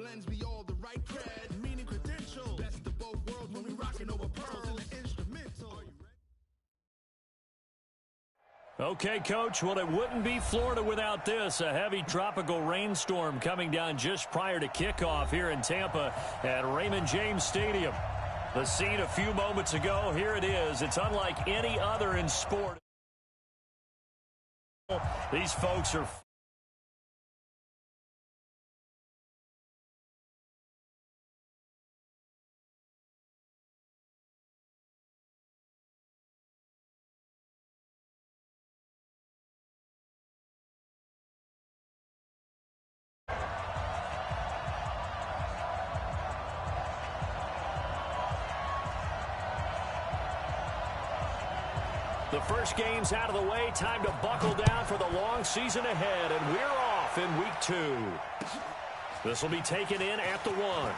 blends me all the right cred, meaning credentials. Best of both worlds when we rockin' over pearls in the instrumental. Okay, Coach, well, it wouldn't be Florida without this. A heavy tropical rainstorm coming down just prior to kickoff here in Tampa at Raymond James Stadium. The scene a few moments ago, here it is. It's unlike any other in sport. These folks are... The first game's out of the way. Time to buckle down for the long season ahead, and we're off in week 2. This will be taken in at the 1.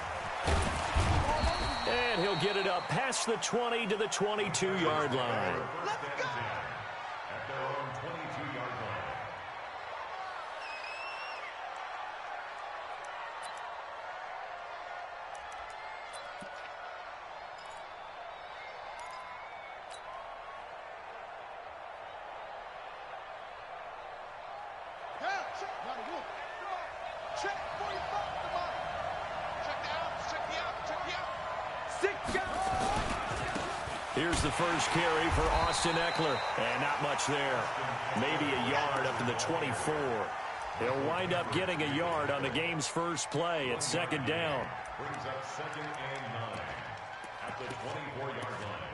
And he'll get it up past the 20 to the 22-yard line. Let's go! At their own 22-yard line. Here's the first carry for Austin Eckler. And not much there. Maybe a yard up to the 24. He'll wind up getting a yard on the game's first play at second down. Brings up 2nd and 9 at the 24-yard line.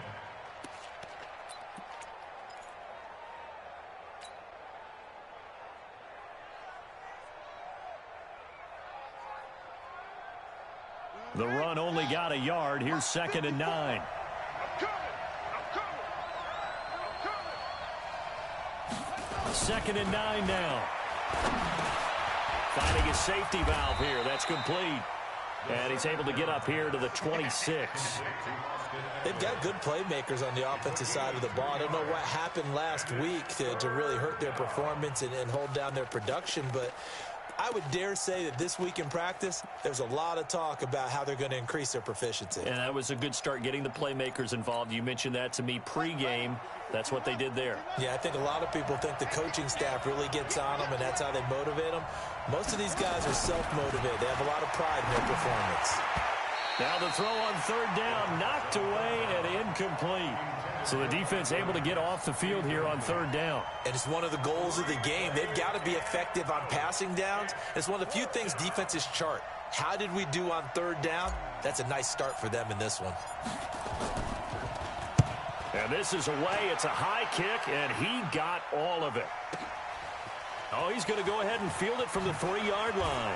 The run only got a yard. Here's 2nd and 9. Second and 9 now. Finding a safety valve here. That's complete. And he's able to get up here to the 26. They've got good playmakers on the offensive side of the ball. I don't know what happened last week to really hurt their performance and hold down their production, but I would dare say that this week in practice, there's a lot of talk about how they're going to increase their proficiency. And that was a good start, getting the playmakers involved. You mentioned that to me pregame. That's what they did there. Yeah, I think a lot of people think the coaching staff really gets on them, and that's how they motivate them. Most of these guys are self-motivated. They have a lot of pride in their performance. Now the throw on 3rd down, knocked away and incomplete. So the defense able to get off the field here on 3rd down. And it's one of the goals of the game. They've got to be effective on passing downs. It's one of the few things defenses chart. How did we do on 3rd down? That's a nice start for them in this one. And this is away. It's a high kick, and he got all of it. Oh, he's going to go ahead and field it from the 3-yard line.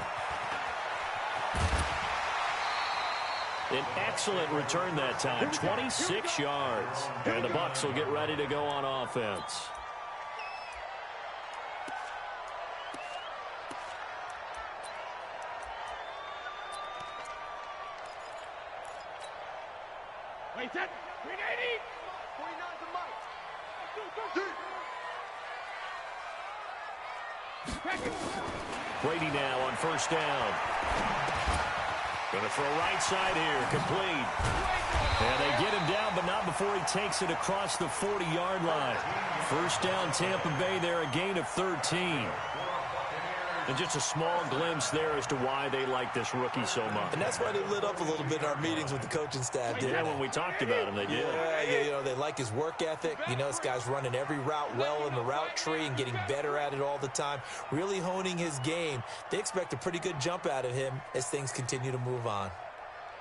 An excellent return that time, 26 yards. And the Bucs will get ready to go on offense. Wait, that 380. 49 to Mike. Brady now on 1st down. Going to throw right side here, complete. And they get him down, but not before he takes it across the 40-yard line. 1st down, Tampa Bay there, a gain of 13. And just a small glimpse there as to why they like this rookie so much. And that's why they lit up a little bit in our meetings with the coaching staff, didn't Yeah, they? when we talked about him, they did. Yeah, you know, they like his work ethic. You know, this guy's running every route well in the route tree and getting better at it all the time, really honing his game. They expect a pretty good jump out of him as things continue to move on.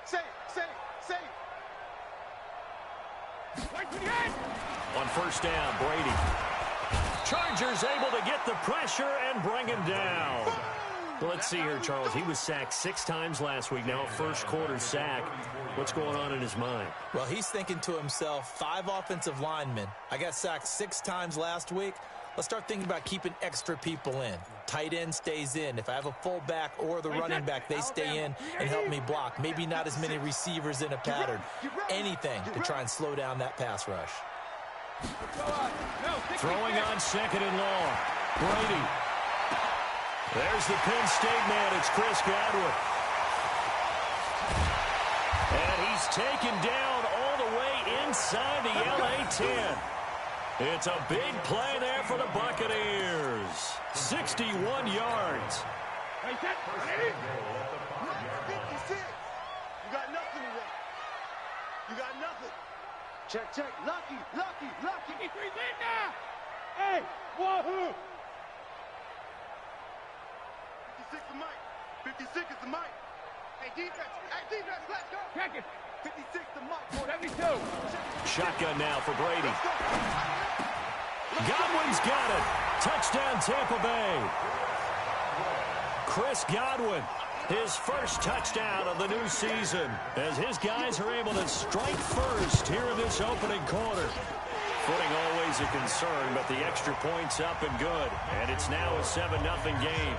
Say. On 1st down, Brady. Chargers able to get the pressure and bring him down. Let's see here, Charles. He was sacked 6 times last week. Now a first-quarter sack. What's going on in his mind? Well, he's thinking to himself, 5 offensive linemen. I got sacked 6 times last week. Let's start thinking about keeping extra people in. Tight end stays in. If I have a fullback or the running back, they stay in and help me block. Maybe not as many receivers in a pattern. Anything to try and slow down that pass rush. Throwing on 2nd and long. Brady. There's the Penn State man. It's Chris Godwin. He's taken down all the way inside the LA 10. It's a big play there for the Buccaneers. 61 yards. Hey, set. 56. You got nothing today. You got nothing. Check. Lucky. 53's in now. Hey, wahoo. 56 the mic. 56 is the mic. Hey, defense, let's go. Check it. 56 the mic. 72. Shotgun now for Brady. Godwin's got it. Touchdown, Tampa Bay. Chris Godwin, his first touchdown of the new season, as his guys are able to strike first here in this opening quarter. Footing always a concern, but the extra point's up and good. And it's now a 7-0 game.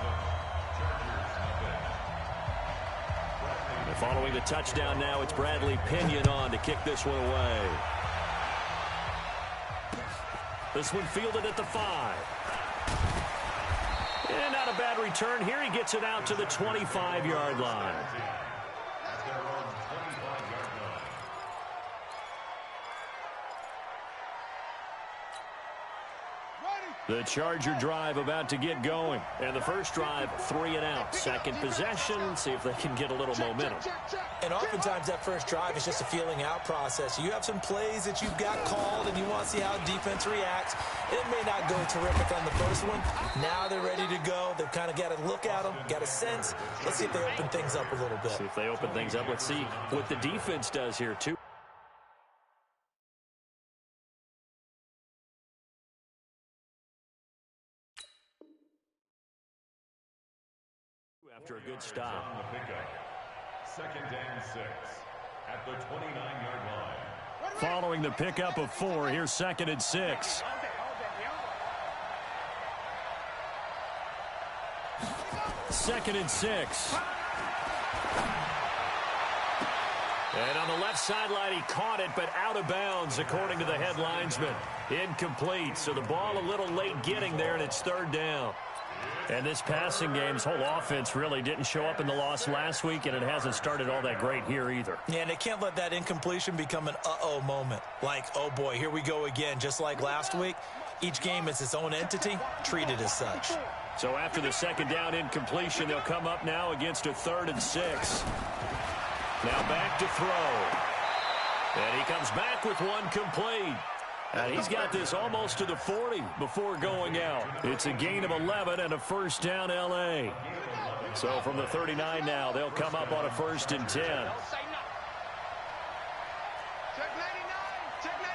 And following the touchdown now, it's Bradley Pinion on to kick this one away. This one fielded at the 5. And not a bad return here. He gets it out to the 25-yard line. The Charger drive about to get going. And the first drive, 3 and out. Second possession, see if they can get a little momentum. And oftentimes that first drive is just a feeling out process. You have some plays that you've got called and you want to see how defense reacts. It may not go terrific on the first one. Now they're ready to go. They've kind of got to look at them, got a sense. Let's see if they open things up a little bit. See if they open things up. Let's see what the defense does here, too. After a good stop. On the pickup. 2nd and 6 at the 29-yard line. Following the pickup of 4, here's 2nd and 6. Second and 6. And on the left sideline, he caught it, but out of bounds, according to the head linesman. Incomplete, so the ball a little late getting there, and it's 3rd down. And this passing game's whole offense really didn't show up in the loss last week, and it hasn't started all that great here either. Yeah, and they can't let that incompletion become an uh-oh moment. Like, oh boy, here we go again. Just like last week, each game is its own entity, treated as such. So after the 2nd down incompletion, they'll come up now against a 3rd and 6. Now back to throw. And he comes back with one complete. And he's got this almost to the 40 before going out. It's a gain of 11 and a 1st down L.A. So from the 39 now, they'll come up on a 1st and 10. Check 99. Check 99.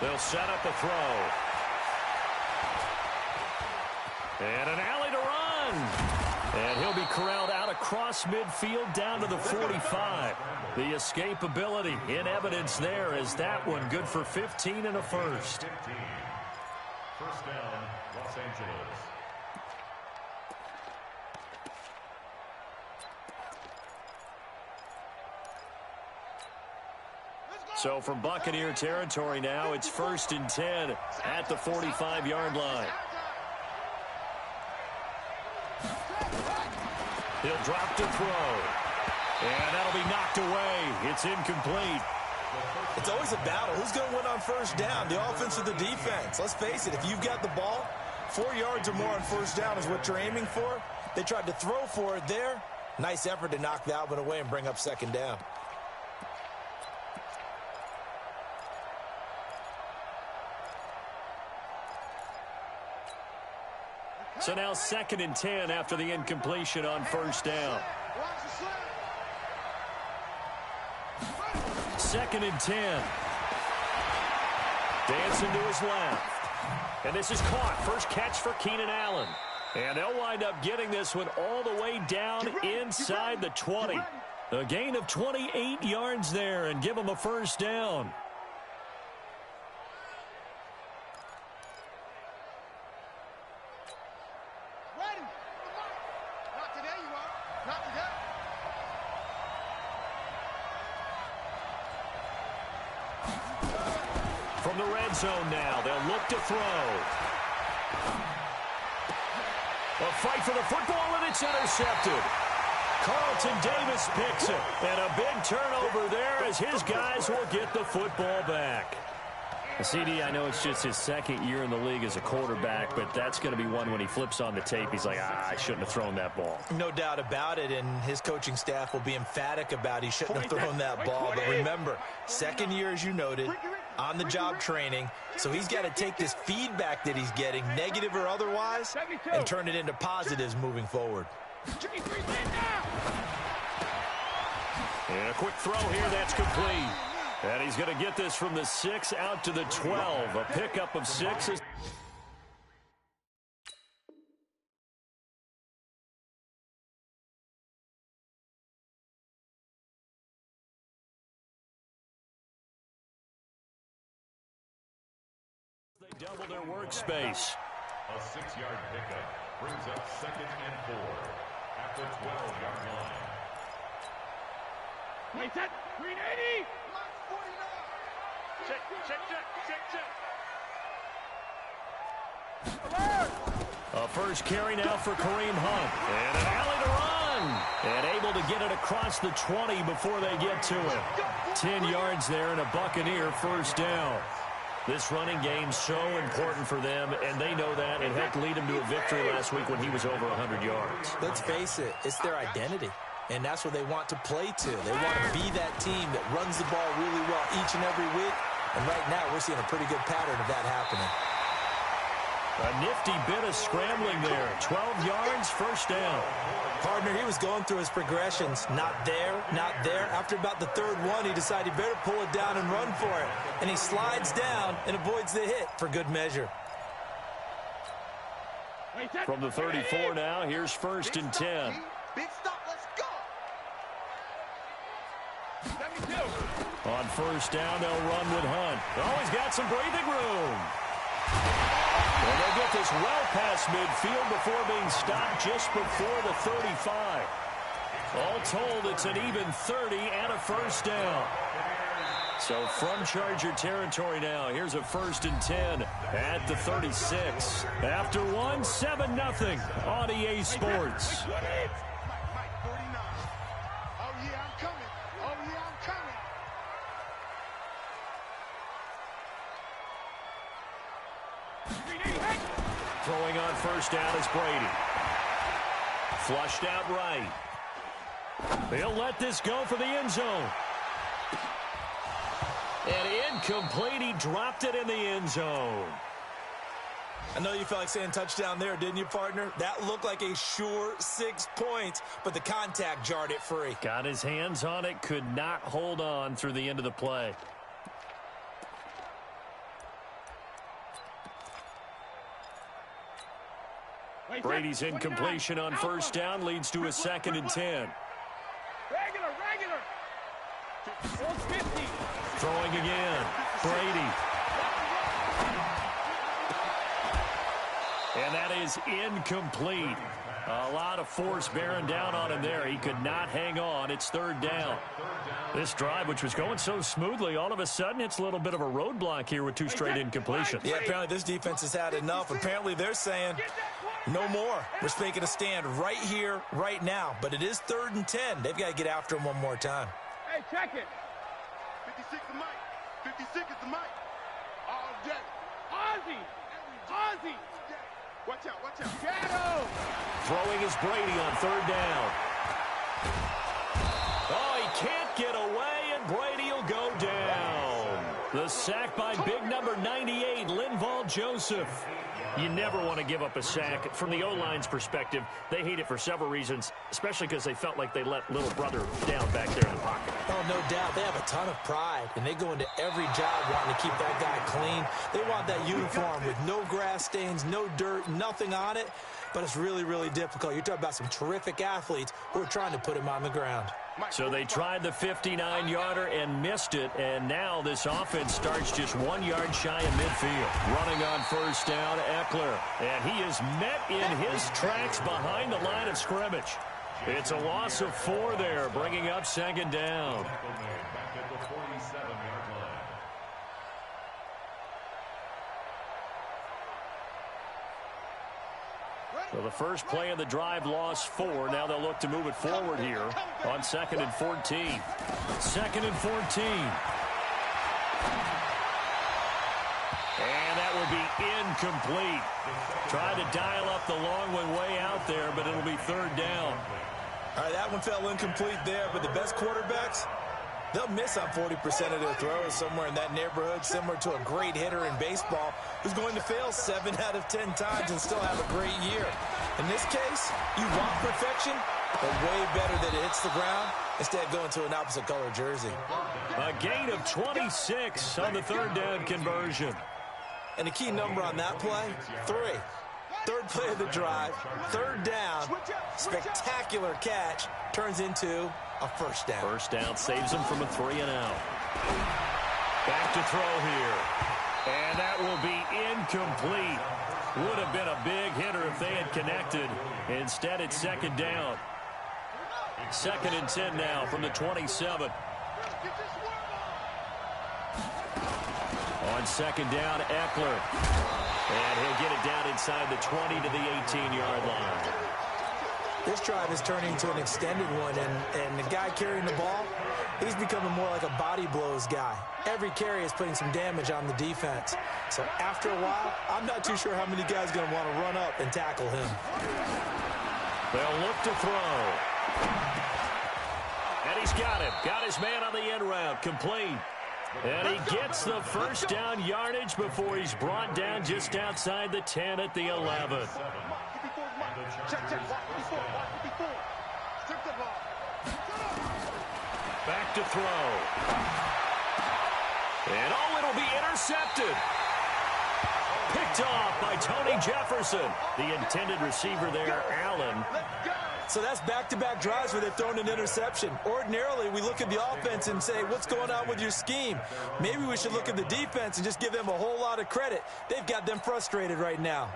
They'll set up the throw. And an alley to run. And he'll be corralled out across midfield down to the 45. The escapability in evidence there as that one good for 15 and a 1st. 1st down, Los Angeles. So from Buccaneer territory now, it's 1st and 10 at the 45-yard line. He'll drop to throw. And that'll be knocked away. It's incomplete. It's always a battle. Who's going to win on 1st down, the offense or the defense? Let's face it, if you've got the ball, 4 yards or more on 1st down is what you're aiming for. They tried to throw for it there. Nice effort to knock that one away and bring up 2nd down. So now 2nd and 10 after the incompletion on 1st down. 2nd and 10. Dancing to his left. And this is caught. First catch for Keenan Allen. And they'll wind up getting this one all the way down inside the 20. A gain of 28 yards there and give them a 1st down. From the red zone now, they'll look to throw. A fight for the football, and it's intercepted. Carlton Davis picks it. And a big turnover there as his guys will get the football back. CD, I know it's just his second year in the league as a quarterback, but that's going to be one when he flips on the tape. He's like, I shouldn't have thrown that ball. No doubt about it, and his coaching staff will be emphatic about he shouldn't have thrown that ball. But remember, second year, as you noted, on-the-job training, so he's got to take this feedback that he's getting, negative or otherwise, and turn it into positives moving forward. And a quick throw here, that's complete. And he's going to get this from the 6 out to the 12. A pickup of 6. They double their workspace. A 6-yard pickup brings up 2nd and 4 at the 12-yard line. Wait, that 380. Check. A first carry now for Kareem Hunt. And an alley to run. And able to get it across the 20 before they get to it. 10 yards there and a Buccaneer first down. This running game's so important for them, and they know that. It helped lead them to a victory last week when he was over 100 yards. Let's face it, it's their identity. And that's what they want to play to. They want to be that team that runs the ball really well each and every week. And right now, we're seeing a pretty good pattern of that happening. A nifty bit of scrambling there. 12 yards, first down. Partner, he was going through his progressions. Not there, not there. After about the third one, he decided he better pull it down and run for it. And he slides down and avoids the hit for good measure. From the 34 now, here's 1st and 10. Big stop, let's go. 72. On first down, they'll run with Hunt. Oh, he's got some breathing room. And they'll get this well past midfield before being stopped just before the 35. All told, it's an even 30 and a first down. So from Charger territory now, here's a 1st and 10 at the 36. After one, 7-0 on EA Sports. Throwing on first down is Brady. Flushed out right. They'll let this go for the end zone. And incomplete. He dropped it in the end zone. I know you felt like saying touchdown there, didn't you, partner? That looked like a sure 6 points, but the contact jarred it free. Got his hands on it, could not hold on through the end of the play. Brady's incompletion on first down leads to a 2nd and 10. Regular. 50. Throwing again. Brady. And that is incomplete. A lot of force bearing down on him there. He could not hang on. It's 3rd down. This drive, which was going so smoothly, all of a sudden it's a little bit of a roadblock here with 2 straight incompletions. Yeah, apparently this defense has had enough. Apparently they're saying no more. We're making a stand right here, right now. But it is 3rd and 10. They've got to get after him one more time. Hey, check it. 56 is Mike. 56 is the Mike. All day. Ozzy. Watch out. Shadow. Throwing is Brady on 3rd down. Oh, he can't get away, and Brady will go down. The sack by big number 98, Linval Joseph. You never want to give up a sack. From the O-line's perspective, they hate it for several reasons, especially because they felt like they let little brother down back there in the pocket. Oh, no doubt. They have a ton of pride, and they go into every job wanting to keep that guy clean. They want that uniform with no grass stains, no dirt, nothing on it, but it's really, really difficult. You're talking about some terrific athletes who are trying to put him on the ground. So they tried the 59-yarder and missed it, and now this offense starts just 1 yard shy of midfield. Running on first down, Eckler, and he is met in his tracks behind the line of scrimmage. It's a loss of 4 there, bringing up 2nd down. Back at the 47-yard line. Well, the first play of the drive lost 4. Now they'll look to move it forward here on 2nd and 14. 2nd and 14. And that will be incomplete. Tried to dial up the long one way out there, but it'll be 3rd down. All right, that one fell incomplete there, but the best quarterbacks, they'll miss on 40% of their throws, somewhere in that neighborhood, similar to a great hitter in baseball who's going to fail 7 out of 10 times and still have a great year. In this case, you want perfection, but way better that it hits the ground instead of going to an opposite color jersey. A gain of 26 on the 3rd down conversion. And the key number on that play, 3. 3rd play of the drive, 3rd down, spectacular catch, turns into a 1st down. 1st down saves him from a 3-and-out. Back to throw here. And that will be incomplete. Would have been a big hitter if they had connected. Instead, it's 2nd down. 2nd and 10 now from the 27. On 2nd down, Eckler. And he'll get it down inside the 20 to the 18-yard line. This drive is turning into an extended one, and the guy carrying the ball, he's becoming more like a body blows guy. Every carry is putting some damage on the defense. So after a while, I'm not too sure how many guys are going to want to run up and tackle him. They'll look to throw. And he's got him. Got his man on the end route. Complete. And he gets the 1st down yardage before he's brought down just outside the 10 at the 11. Back to throw. And oh, it'll be intercepted. Picked off by Tony Jefferson. The intended receiver there, Allen. So that's back-to-back drives where they've thrown an interception. Ordinarily, we look at the offense and say, what's going on with your scheme? Maybe we should look at the defense and just give them a whole lot of credit. They've got them frustrated right now.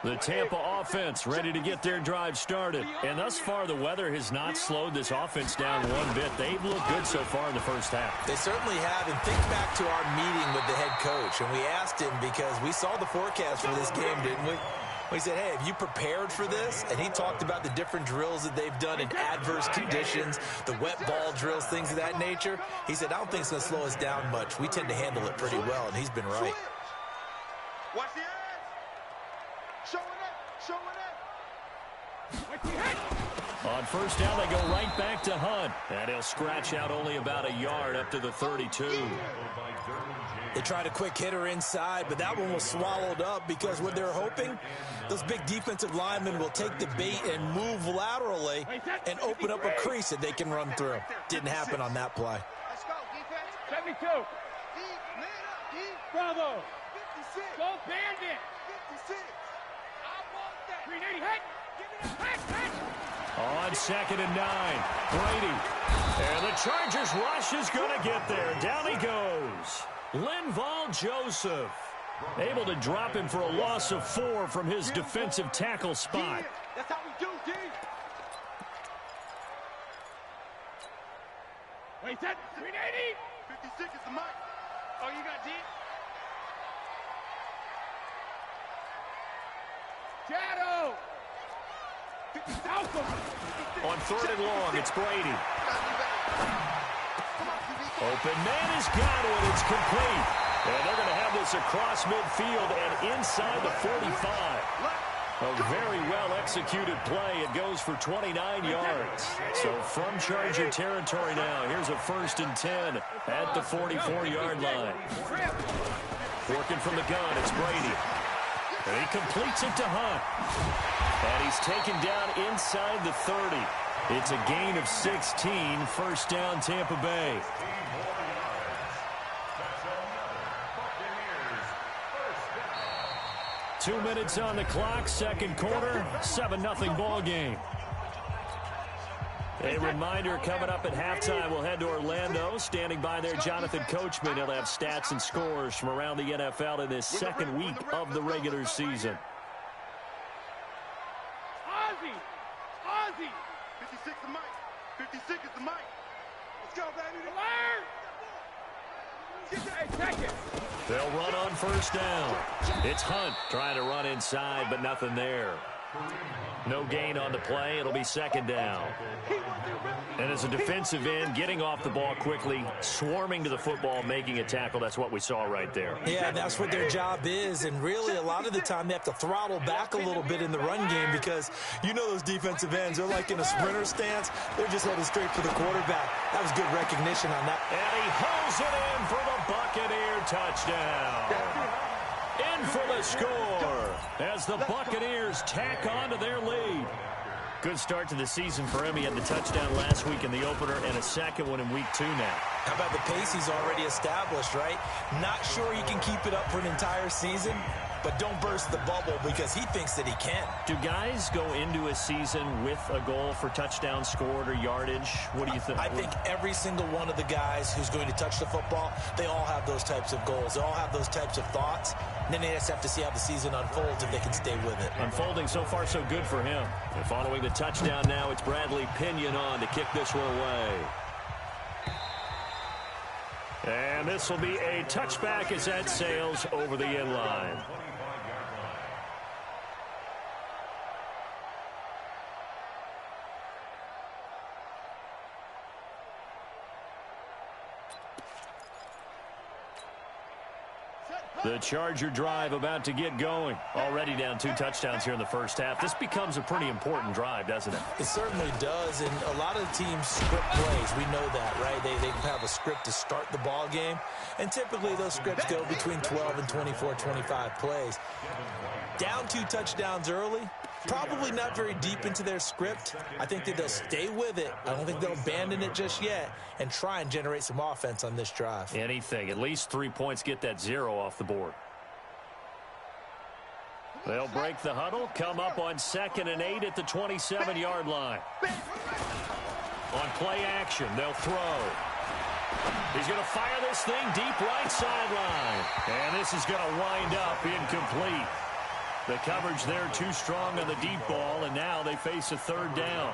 The Tampa offense ready to get their drive started. And thus far, the weather has not slowed this offense down one bit. They've looked good so far in the 1st half. They certainly have. And think back to our meeting with the head coach. And we asked him because we saw the forecast for this game, didn't we? We said, hey, have you prepared for this? And he talked about the different drills that they've done in adverse conditions, the wet ball drills, things of that nature. He said, I don't think it's going to slow us down much. We tend to handle it pretty well, and he's been right. Watch the edge. Showing it. On 1st down, they go right back to Hunt. And he'll scratch out only about a yard up to the 32. They tried a quick hitter inside, but that one was swallowed up because what they're hoping, those big defensive linemen will take the bait and move laterally and open up a crease that they can run through. Didn't happen on that play. Let's go, defense. 72. Bravo. 56. Go Bandit. 56. I want that. 380. Hit. Give it a hit. On 2nd and 9, Brady. And the Chargers rush is going to get there. Down he goes. Linval Joseph able to drop him for a loss of 4 from his defensive tackle spot. That's how we do, D. Wait, that 380. 56 is the mic. Oh, you got D. Shadow. On 3rd and long, it's Brady. Open man has got it. It's complete. And they're going to have this across midfield and inside the 45. A very well-executed play. It goes for 29 yards. So from Charger territory now, here's a 1st and 10 at the 44-yard line. Working from the gun, it's Brady. And he completes it to Hunt. And he's taken down inside the 30. It's a gain of 16, 1st down Tampa Bay. Two minutes on the clock, 2nd quarter, 7-0 ball game. A reminder coming up at halftime, we'll head to Orlando. Standing by there, Jonathan Coachman. He'll have stats and scores from around the NFL in this 2nd week of the regular season. Ozzy. 56 the mic. 56 is the mic. Let's go, baby. Take it. They'll run on 1st down. It's Hunt trying to run inside, but nothing there. No gain on the play. It'll be second down. And as a defensive end, getting off the ball quickly, swarming to the football, making a tackle, that's what we saw right there. Yeah, that's what their job is. And really, a lot of the time, they have to throttle back a little bit in the run game because you know those defensive ends, they're like in a sprinter stance. They're just headed straight for the quarterback. That was good recognition on that. And he hauls it in for the Buccaneer touchdown. In for the score as the Buccaneers tack on to their lead. Good start to the season for him. He had the touchdown last week in the opener and a second one in week 2 now. How about the pace he's already established, right? Not sure he can keep it up for an entire season, but don't burst the bubble because he thinks that he can. Do guys go into a season with a goal for touchdowns scored or yardage? What do you think? I think every single one of the guys who's going to touch the football, they all have those types of goals. They all have those types of thoughts. And then they just have to see how the season unfolds if they can stay with it. Unfolding so far so good for him. And following the touchdown now, it's Bradley Pinion on to kick this one away. And this will be a touchback as that sails over the end line. The Charger drive about to get going. Already down 2 touchdowns here in the first half. This becomes a pretty important drive, doesn't it? It certainly does, and a lot of the teams script plays. We know that, right? They have a script to start the ball game, and typically those scripts go between 12 and 24, 25 plays. Down 2 touchdowns early, probably not very deep into their script. I think that they'll stay with it. I don't think they'll abandon it just yet and try and generate some offense on this drive. Anything. At least 3 points, get that 0 off the board. They'll break the huddle, come up on 2nd and 8 at the 27-yard line. On play action, they'll throw. He's going to fire this thing deep right sideline. And this is going to wind up incomplete. The coverage there too strong on the deep ball, and now they face a 3rd down.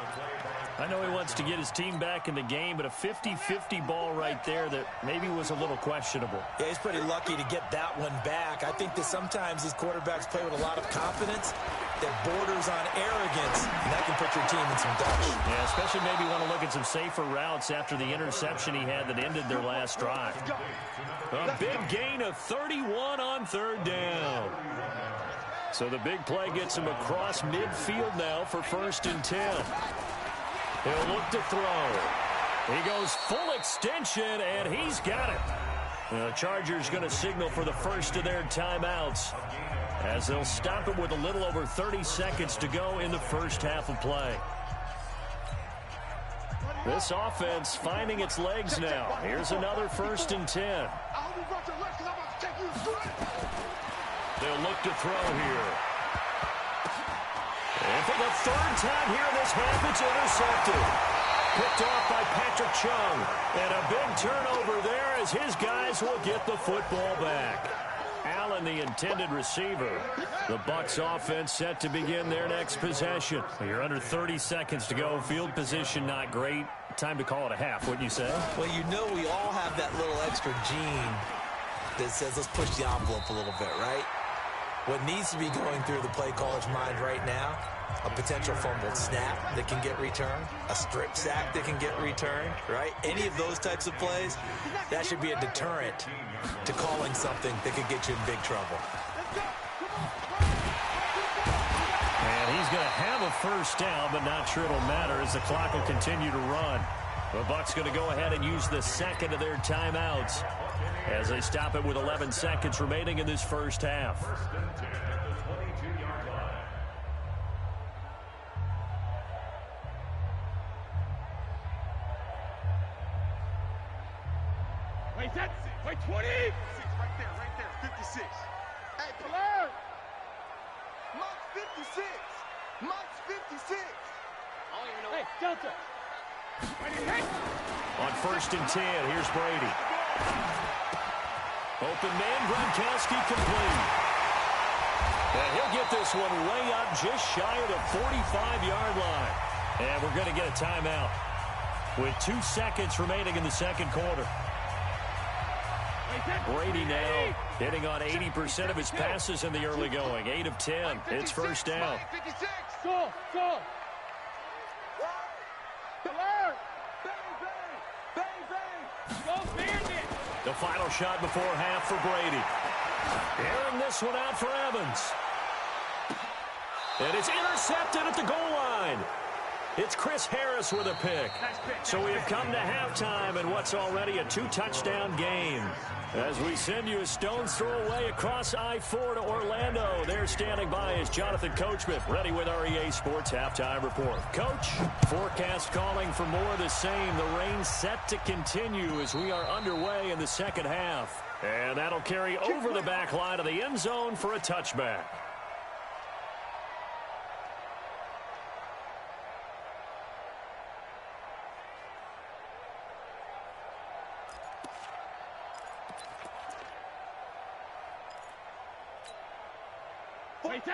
I know he wants to get his team back in the game, but a 50-50 ball right there that maybe was a little questionable. Yeah, he's pretty lucky to get that one back. I think that sometimes these quarterbacks play with a lot of confidence that borders on arrogance, and that can put your team in some doubt. Yeah, especially maybe want to look at some safer routes after the interception he had that ended their last drive. A big gain of 31 on 3rd down. So the big play gets him across midfield now for 1st and 10. He'll look to throw. He goes full extension, and he's got it. The Chargers going to signal for the first of their timeouts as they'll stop it with a little over 30 seconds to go in the first half of play. This offense finding its legs now. Here's another 1st and 10. They'll look to throw here. And for the 3rd time here in this half, it's intercepted. Picked off by Patrick Chung. And a big turnover there as his guys will get the football back. Allen, the intended receiver. The Bucs offense set to begin their next possession. You're under 30 seconds to go. Field position not great. Time to call it a half, wouldn't you say? Well, you know we all have that little extra gene that says let's push the envelope a little bit, right? What needs to be going through the play caller's mind right now, a potential fumbled snap that can get returned, a strip sack that can get returned, right? Any of those types of plays, that should be a deterrent to calling something that could get you in big trouble. And he's going to have a 1st down, but not sure it'll matter as the clock will continue to run. The Bucs going to go ahead and use the 2nd of their timeouts as they stop it with 11 seconds remaining in this first half. Wait, that's it. Wait, 20. Right there, 56. Hey, alert! Monk's 56. Monk's 56. Hey, Delta. On 1st and 10, here's Brady. Open man, Gronkowski complete. And he'll get this one way up just shy of the 45-yard line. And we're going to get a timeout with 2 seconds remaining in the second quarter. Brady now hitting on 80% of his passes in the early going. 8 of 10. It's first down. Go. The final shot before half for Brady. Airing this one out for Evans. And it's intercepted at the goal line. It's Chris Harris with a pick. So we have come to halftime in what's already a 2-touchdown game. As we send you a stone's throw away across I-4 to Orlando. There standing by is Jonathan Coachman, ready with our EA Sports Halftime Report. Coach, forecast calling for more of the same. The rain set to continue as we are underway in the second half. And that'll carry over the back line of the end zone for a touchback.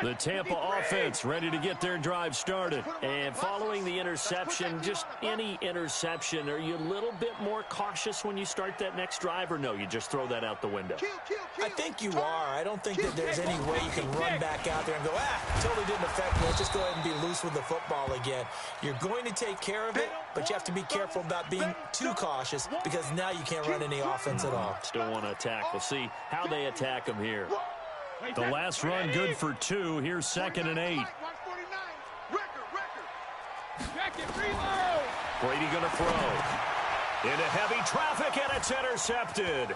The Tampa offense ready to get their drive started. And following the interception, just any interception, are you a little bit more cautious when you start that next drive, or no, you just throw that out the window? I think you are. I don't think that there's any way you can run back out there and go, totally didn't affect me. Let's just go ahead and be loose with the football again. You're going to take care of it, but you have to be careful about being too cautious because now you can't run any offense at all. Still want to attack. We'll see how they attack them here. The last run good for 2. Here's 2nd and 8. Brady going to throw. Into heavy traffic, and it's intercepted.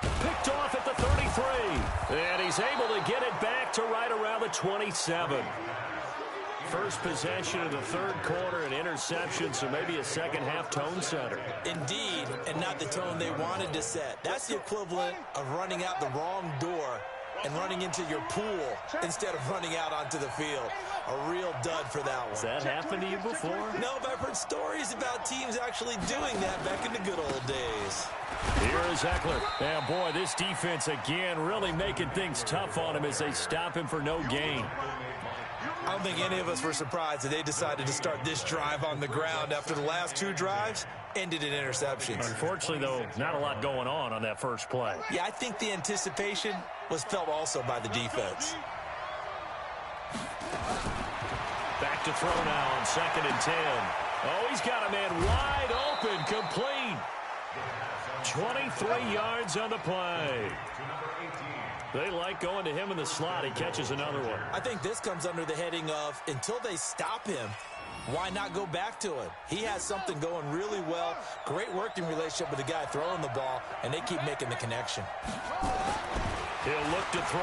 Picked off at the 33. And he's able to get it back to right around the 27. First possession of the third quarter, an interception, so maybe a second-half tone setter. Indeed, and not the tone they wanted to set. That's the equivalent of running out the wrong door and running into your pool instead of running out onto the field. A real dud for that one. Has that happened to you before? No, but I've heard stories about teams actually doing that back in the good old days. Here is Eckler. And boy, this defense again really making things tough on him as they stop him for no gain. I don't think any of us were surprised that they decided to start this drive on the ground after the last 2 drives ended in interceptions. Unfortunately, though, not a lot going on that first play. Yeah, I think the anticipation was felt also by the defense. Back to throw now on 2nd and 10. Oh, he's got a man wide open, complete. 23 yards on the play. They like going to him in the slot. He catches another one. I think this comes under the heading of until they stop him, why not go back to it? He has something going really well. Great working relationship with the guy throwing the ball, and they keep making the connection. He'll look to throw.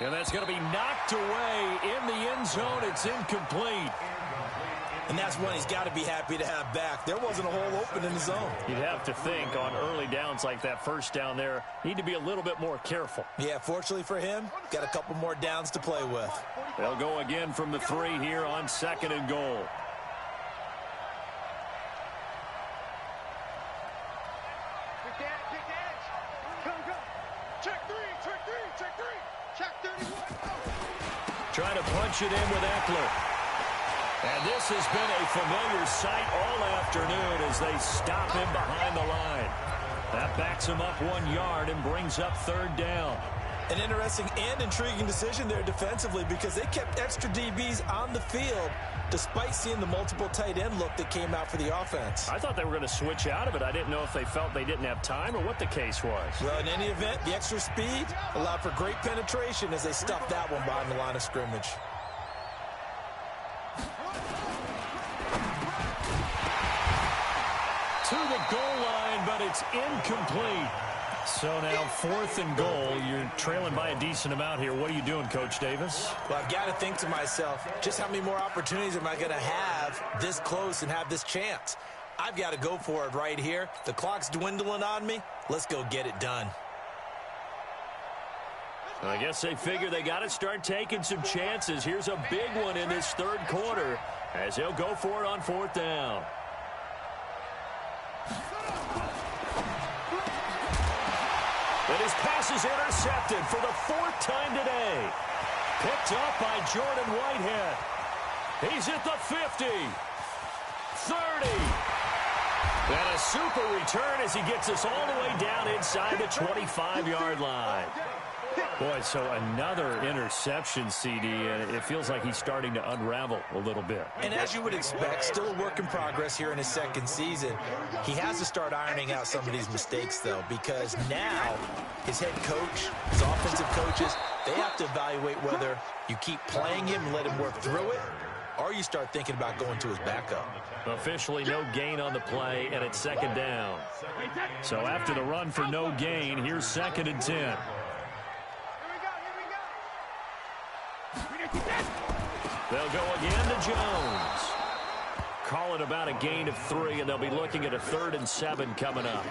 And that's going to be knocked away in the end zone. It's incomplete. And that's one he's got to be happy to have back. There wasn't a hole open in the zone. You'd have to think on early downs like that first down there, need to be a little bit more careful. Yeah, fortunately for him, got a couple more downs to play with. They'll go again from the 3 here on 2nd and goal. Trying to punch it in with Eckler. And this has been a familiar sight all afternoon as they stop him behind the line. That backs him up 1 yard and brings up 3rd down. An interesting and intriguing decision there defensively because they kept extra DBs on the field despite seeing the multiple tight end look that came out for the offense. I thought they were going to switch out of it. I didn't know if they felt they didn't have time or what the case was. Well, in any event, the extra speed allowed for great penetration as they stuffed that one behind the line of scrimmage. To the goal line, but it's incomplete. So now 4th and goal. You're trailing by a decent amount here. What are you doing, Coach Davis? Well, I've got to think to myself, just how many more opportunities am I going to have this close and have this chance? I've got to go for it right here. The clock's dwindling on me. Let's go get it done. I guess they figure they got to start taking some chances. Here's a big one in this 3rd quarter as they'll go for it on 4th down. And his pass is intercepted for the 4th time today. Picked up by Jordan Whitehead. He's at the 50, 30, And a super return as he gets us all the way down inside the 25-yard line. Boy, so another interception, CD, and it feels like he's starting to unravel a little bit. And as you would expect, still a work in progress here in his second season. He has to start ironing out some of these mistakes, though, because now his head coach, his offensive coaches, they have to evaluate whether you keep playing him and let him work through it, or you start thinking about going to his backup. Officially no gain on the play, and it's second down. So after the run for no gain, here's 2nd and 10. They'll go again to Jones. Call it about a gain of 3, and they'll be looking at a 3rd and 7 coming up.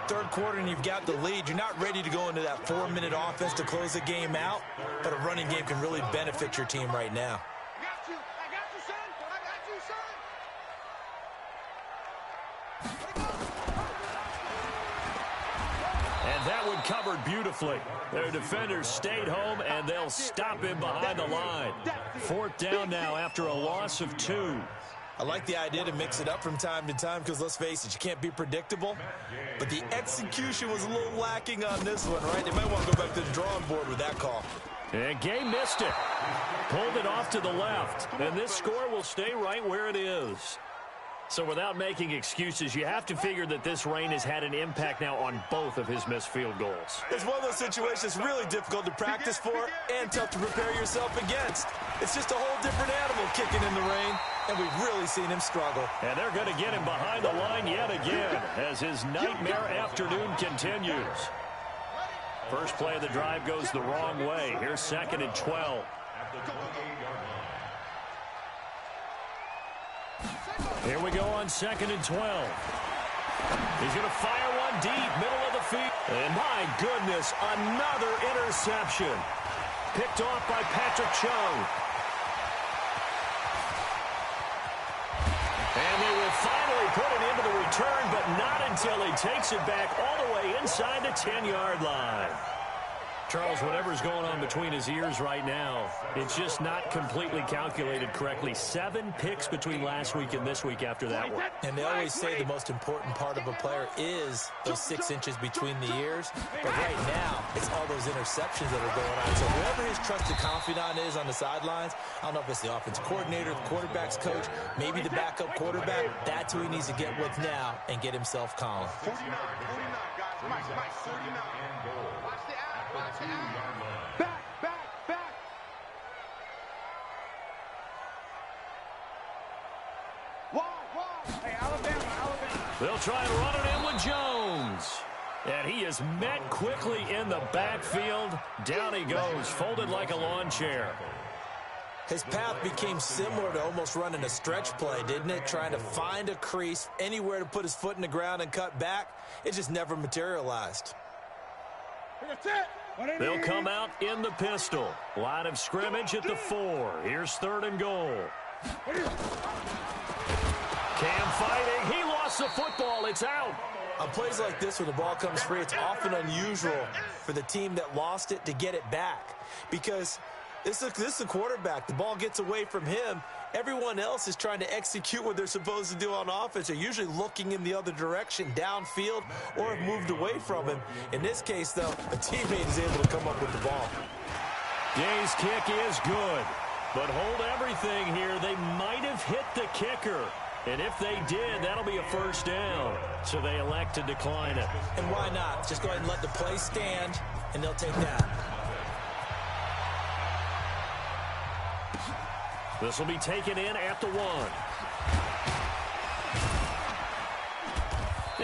Third quarter, and you've got the lead. You're not ready to go into that 4-minute offense to close the game out, but a running game can really benefit your team right now. I got you, son. I got you, son. And that one covered beautifully. Their defenders stayed home, and they'll stop him behind the line. 4th down now after a loss of 2. I like the idea to mix it up from time to time because, let's face it, you can't be predictable. But the execution was a little lacking on this one, right? They might want to go back to the drawing board with that call. And Gay missed it. Pulled it off to the left. And this score will stay right where it is. So without making excuses, you have to figure that this rain has had an impact now on both of his missed field goals. It's one of those situations really difficult to practice for and tough to prepare yourself against. It's just a whole different animal kicking in the rain, and we've really seen him struggle. And they're going to get him behind the line yet again as his nightmare afternoon continues. First play of the drive goes the wrong way. Here's 2nd and 12. Here we go on 2nd and 12. He's going to fire one deep, middle of the field. And my goodness, another interception. Picked off by Patrick Chung. And they will finally put it into the return, but not until he takes it back all the way inside the 10-yard line. Charles, whatever's going on between his ears right now, it's just not completely calculated correctly. 7 picks between last week and this week after that one. And they always say the most important part of a player is those 6 inches between the ears. But right now, it's all those interceptions that are going on. So whoever his trusted confidant is on the sidelines, I don't know if it's the offensive coordinator, the quarterback's coach, maybe the backup quarterback, that's who he needs to get with now and get himself calm. 49, guys. Mike, 49. Watch the out. Back. Wide. Hey, Alabama. They'll try and run it in with Jones. And he is met quickly in the backfield. Down he goes, folded like a lawn chair. His path became similar to almost running a stretch play, didn't it? Trying to find a crease, anywhere to put his foot in the ground and cut back. It just never materialized. They'll come out in the pistol. Line of scrimmage at the 4. Here's 3rd and goal. Cam fighting. He lost the football. It's out. On plays like this, when the ball comes free, it's often unusual for the team that lost it to get it back. Because this is the quarterback. The ball gets away from him. Everyone else is trying to execute what they're supposed to do on offense. They're usually looking in the other direction, downfield, or have moved away from him. In this case, though, a teammate is able to come up with the ball. Gay's kick is good. But hold everything here. They might have hit the kicker. And if they did, that'll be a 1st down. So they elect to decline it. And why not? Just go ahead and let the play stand, and they'll take that. This will be taken in at the 1.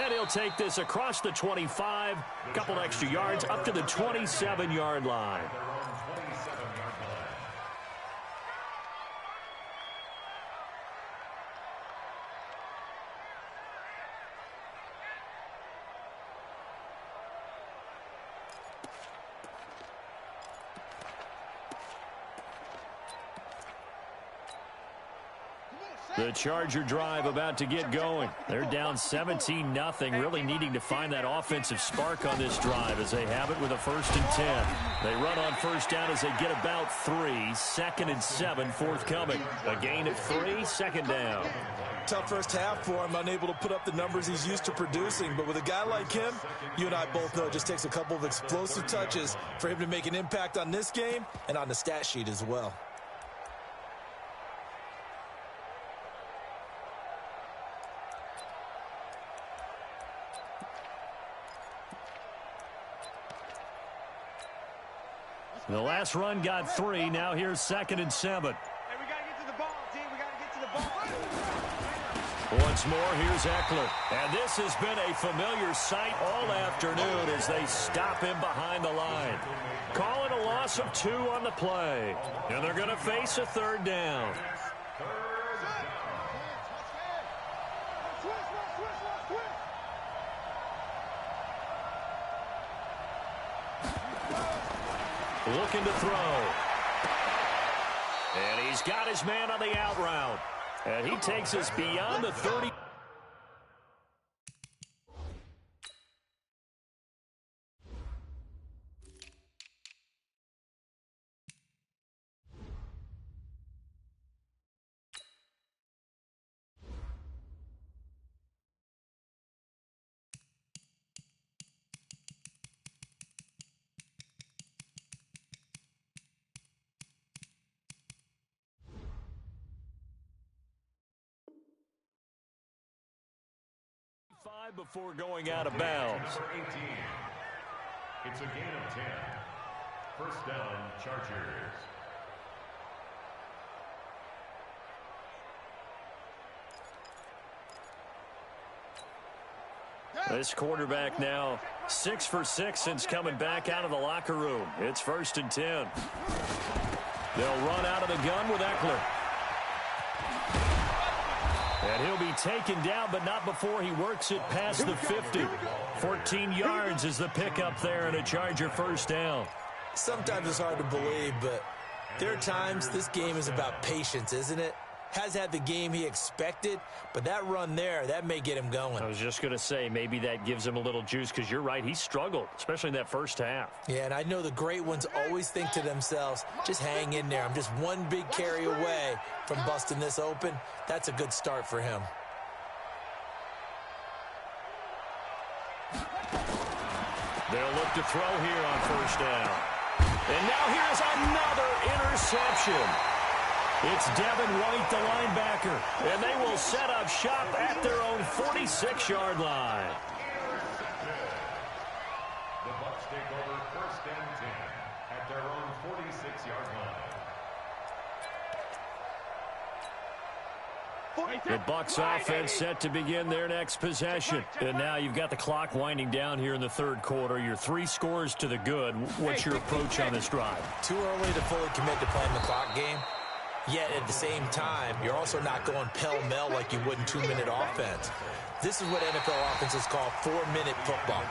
And he'll take this across the 25, a couple extra yards up to the 27-yard line. The Charger drive about to get going. They're down 17-0, really needing to find that offensive spark on this drive as they have it with a 1st and 10. They run on 1st down as they get about 3. 2nd and 7 forthcoming. A gain of 3, 2nd down. Tough first half for him, unable to put up the numbers he's used to producing. But with a guy like him, you and I both know it just takes a couple of explosive touches for him to make an impact on this game and on the stat sheet as well. The last run got 3. Now here's 2nd and 7. Hey, we got to get to the ball, team. We got to get to the ball. Once more, here's Eckler. And this has been a familiar sight all afternoon as they stop him behind the line. Call it a loss of 2 on the play. And they're going to face a 3rd down. Looking to throw. And he's got his man on the out route. And he takes us beyond the 30. Before going out of bounds. Number 18. It's a gain of 10. First down, Chargers. This quarterback now 6 for 6 since coming back out of the locker room. It's 1st and 10. They'll run out of the gun with Eckler. And he'll be taken down, but not before he works it past the 50. 14 yards is the pickup there and a Charger first down. Sometimes it's hard to believe, but there are times this game is about patience, isn't it? Has had the game he expected, but that run there, that may get him going. I was just going to say, maybe that gives him a little juice because you're right, he struggled, especially in that first half. Yeah, and I know the great ones always think to themselves, just hang in there. I'm just one big carry away from busting this open. That's a good start for him. They'll look to throw here on first down. And now here's another interception. It's Devin White, the linebacker, and they will set up shop at their own 46-yard line. The Bucs take over 1st and 10 at their own 46-yard line. The Bucs offense set to begin their next possession. And now you've got the clock winding down here in the 3rd quarter. Your 3 scores to the good. What's your approach on this drive? Too early to fully commit to playing the clock game. Yet at the same time, you're also not going pell-mell like you would in 2-minute offense. This is what NFL offenses call 4-minute football.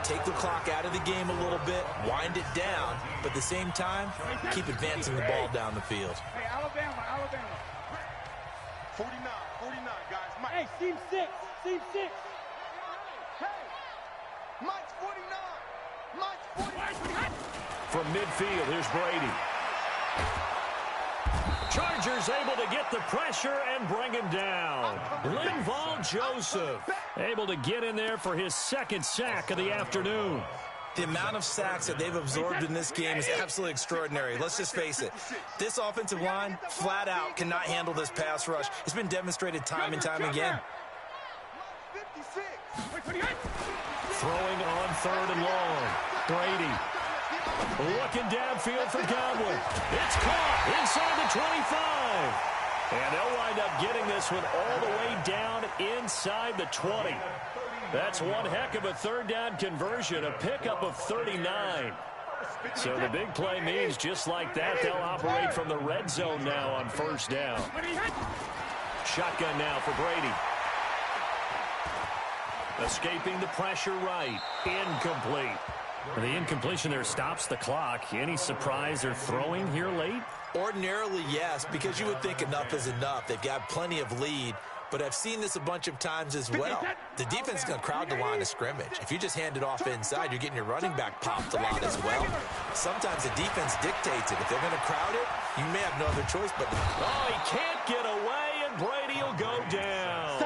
Take the clock out of the game a little bit, wind it down, but at the same time, keep advancing the ball down the field. Hey, Alabama. 49, guys. Mike. Hey, team 6. Hey, Mike's 49. From midfield, here's Brady. Chargers able to get the pressure and bring him down. Linval Joseph able to get in there for his 2nd sack of the afternoon. The amount of sacks that they've absorbed in this game is absolutely extraordinary. Let's just face it. This offensive line, flat out, cannot handle this pass rush. It's been demonstrated time and time again. Throwing on 3rd and long. Brady. Looking downfield for Godwin. It's caught inside the 25. And they'll wind up getting this one all the way down inside the 20. That's one heck of a 3rd down conversion, a pickup of 39. So the big play means just like that, they'll operate from the red zone now on 1st down. Shotgun now for Brady. Escaping the pressure right. Incomplete. The incompletion there stops the clock. Any surprise they're throwing here late? Ordinarily, yes, because you would think enough is enough. They've got plenty of lead, but I've seen this a bunch of times as well. The defense is going to crowd the line of scrimmage. If you just hand it off inside, you're getting your running back popped a lot as well. Sometimes the defense dictates it. If they're going to crowd it, you may have no other choice but to... Oh, he can't get away, and Brady will go down.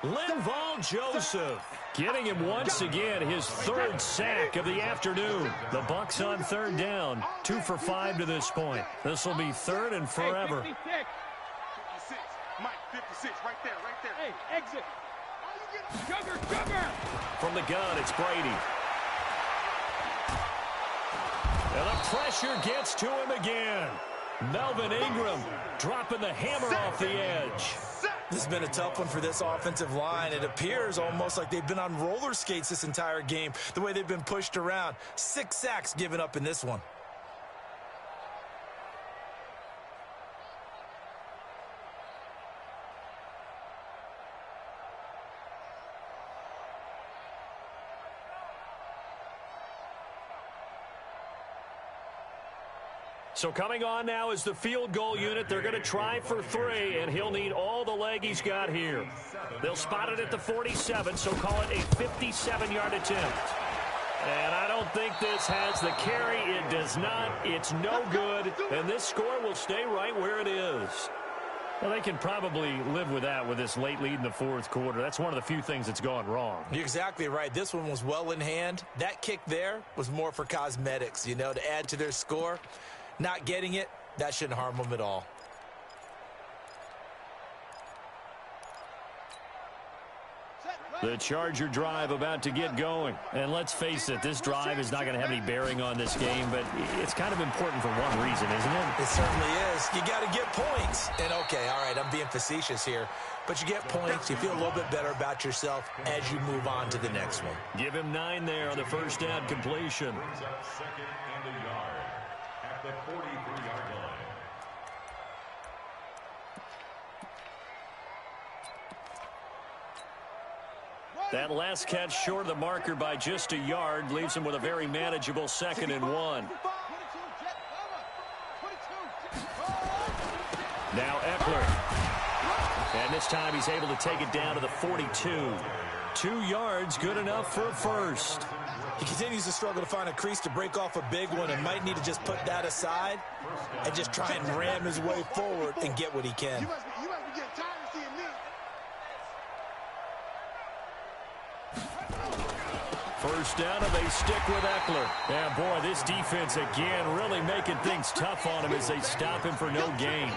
Linval Joseph getting him once again his third sack of the afternoon. The Bucs on third down, 2 for 5 to this point. This will be third and forever. 56. Mike, 56, right there. Hey, exit. Sugar. From the gun, it's Brady. And the pressure gets to him again. Melvin Ingram dropping the hammer off the edge. This has been a tough one for this offensive line. It appears almost like they've been on roller skates this entire game, the way they've been pushed around. 6 sacks given up in this one. So coming on now is the field goal unit. They're going to try for 3, and he'll need all the leg he's got here. They'll spot it at the 47, so call it a 57-yard attempt. And I don't think this has the carry. It does not. It's no good, and this score will stay right where it is. Well, they can probably live with that with this late lead in the fourth quarter. That's one of the few things that's gone wrong. You're exactly right. This one was well in hand. That kick there was more for cosmetics, to add to their score. Not getting it, that shouldn't harm them at all. The Charger drive about to get going. And let's face it, this drive is not going to have any bearing on this game, but it's kind of important for one reason, isn't it? It certainly is. You got to get points. And, okay, all right, I'm being facetious here. But you get points, you feel a little bit better about yourself as you move on to the next one. Give him 9 there on the first down completion. Brings up second and a yard at the 43-yard line. That last catch short of the marker by just a yard leaves him with a very manageable 2nd and 1. Now Eckler. And this time he's able to take it down to the 42. 2 yards, good enough for a first. He continues to struggle to find a crease to break off a big one and might need to just put that aside and just try and ram his way forward and get what he can. You must be getting tired of seeing me. First down, and they stick with Eckler. Yeah, boy, this defense again really making things tough on him as they stop him for no gain.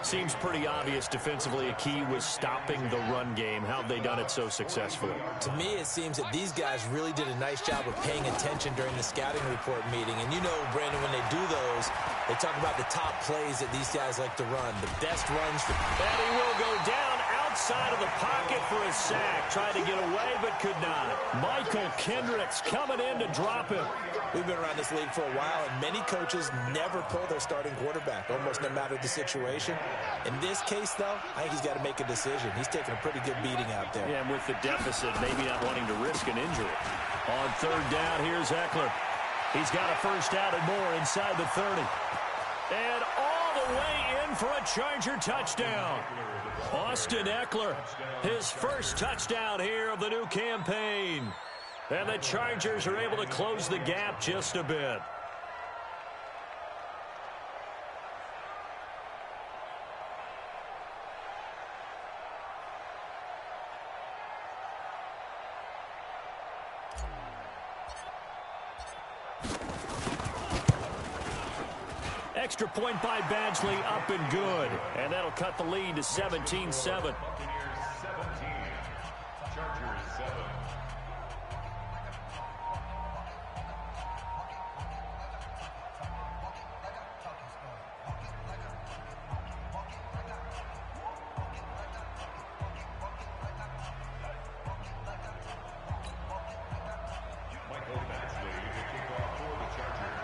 Seems pretty obvious defensively a key was stopping the run game. How have they done it so successfully? To me, it seems that these guys really did a nice job of paying attention during the scouting report meeting. And you know, Brandon, when they do those, they talk about the top plays that these guys like to run, the best runs. And he will go down outside of the pocket for a sack. Tried to get away, but could not. Michael Kendricks coming in to drop him. We've been around this league for a while, and many coaches never pull their starting quarterback, almost no matter the situation. In this case, though, I think he's got to make a decision. He's taking a pretty good beating out there. Yeah, and with the deficit, maybe not wanting to risk an injury. On third down, here's Eckler. He's got a first down and more inside the 30. And all the way in for a Charger touchdown. Austin Eckler, his first touchdown here of the new campaign. And the Chargers are able to close the gap just a bit. Extra point by Badgley, up and good. And that'll cut the lead to 17-7. Buccaneers 17, Chargers 7. Michael Badgley, the kickoff for the Chargers.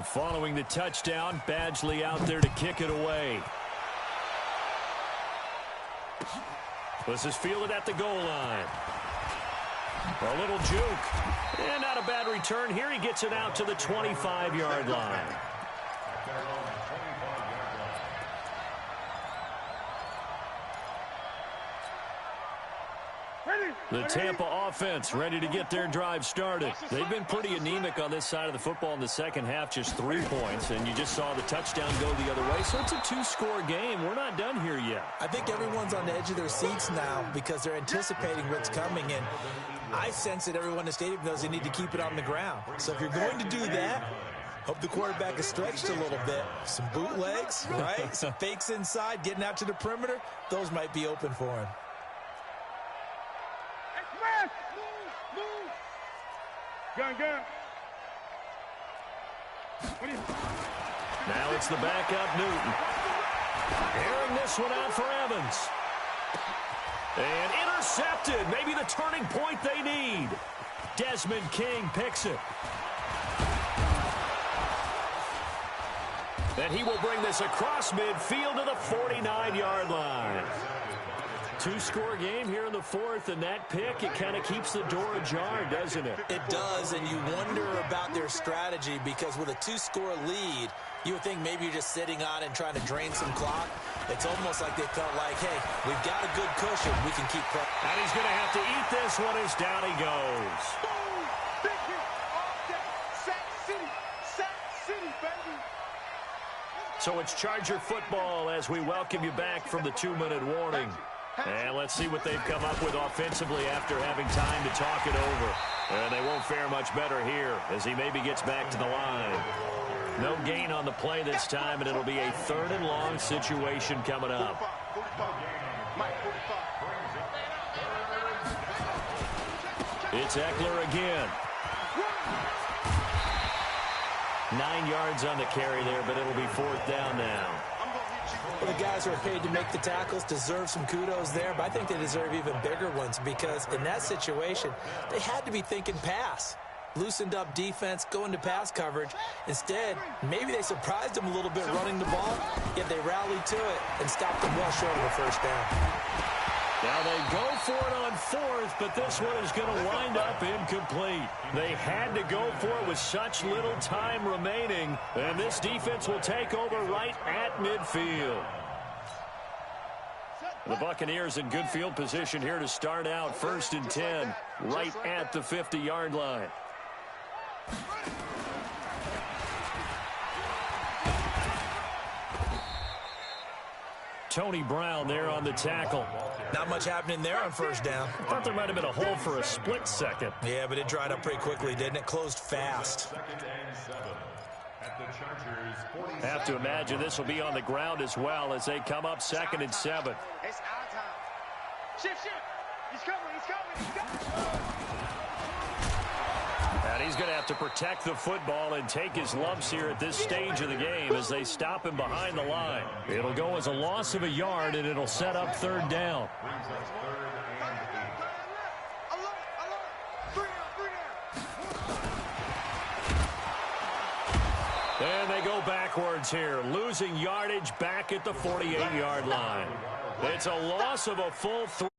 Following the touchdown, Badgley out there to kick it away. This is fielded at the goal line. A little juke. And not a bad return here. He gets it out to the 25-yard line. The Tampa offense ready to get their drive started. They've been pretty anemic on this side of the football in the second half, just 3 points, and you just saw the touchdown go the other way. So it's a 2-score game. We're not done here yet. I think everyone's on the edge of their seats now because they're anticipating what's coming, and I sense that everyone in the stadium knows they need to keep it on the ground. So if you're going to do that, hope the quarterback is stretched a little bit. Some bootlegs, right? Some fakes inside, getting out to the perimeter. Those might be open for him. Gun. Now it's the backup Newton. Airing this one out for Evans. And intercepted. Maybe the turning point they need. Desmond King picks it. And he will bring this across midfield to the 49-yard line. 2-score game here in the fourth, and that pick, it kind of keeps the door ajar, doesn't it? It does, and you wonder about their strategy because with a 2-score lead, you would think maybe you're just sitting on and trying to drain some clock. It's almost like they felt like, hey, we've got a good cushion. We can keep pressure. And he's going to have to eat this one as down he goes. Boom! Big hit all day. Sack City, baby. So it's Charger football as we welcome you back from the 2-minute warning. And let's see what they've come up with offensively after having time to talk it over. And they won't fare much better here as he maybe gets back to the line. No gain on the play this time, and it'll be a 3rd and long situation coming up. It's Eckler again. 9 yards on the carry there, but it'll be 4th down now. Well, the guys who are paid to make the tackles deserve some kudos there, but I think they deserve even bigger ones because in that situation, they had to be thinking pass. Loosened up defense, going to pass coverage. Instead, maybe they surprised them a little bit running the ball, yet they rallied to it and stopped them well short of a first down. Now they go for it on 4th, but this one is going to wind up incomplete. They had to go for it with such little time remaining, and this defense will take over right at midfield. The Buccaneers in good field position here to start out 1st and 10, right at the 50-yard line. Tony Brown there on the tackle. Not much happening there on first down. I thought there might have been a hole for a split second. Yeah, but it dried up pretty quickly, didn't it? Closed fast. Have to imagine this will be on the ground as well as they come up 2nd and 7. It's our time. Shift. He's coming. And he's going to have to protect the football and take his lumps here at this stage of the game as they stop him behind the line. It'll go as a loss of a yard, and it'll set up 3rd down. And they go backwards here, losing yardage back at the 48-yard line. It's a loss of a full 3.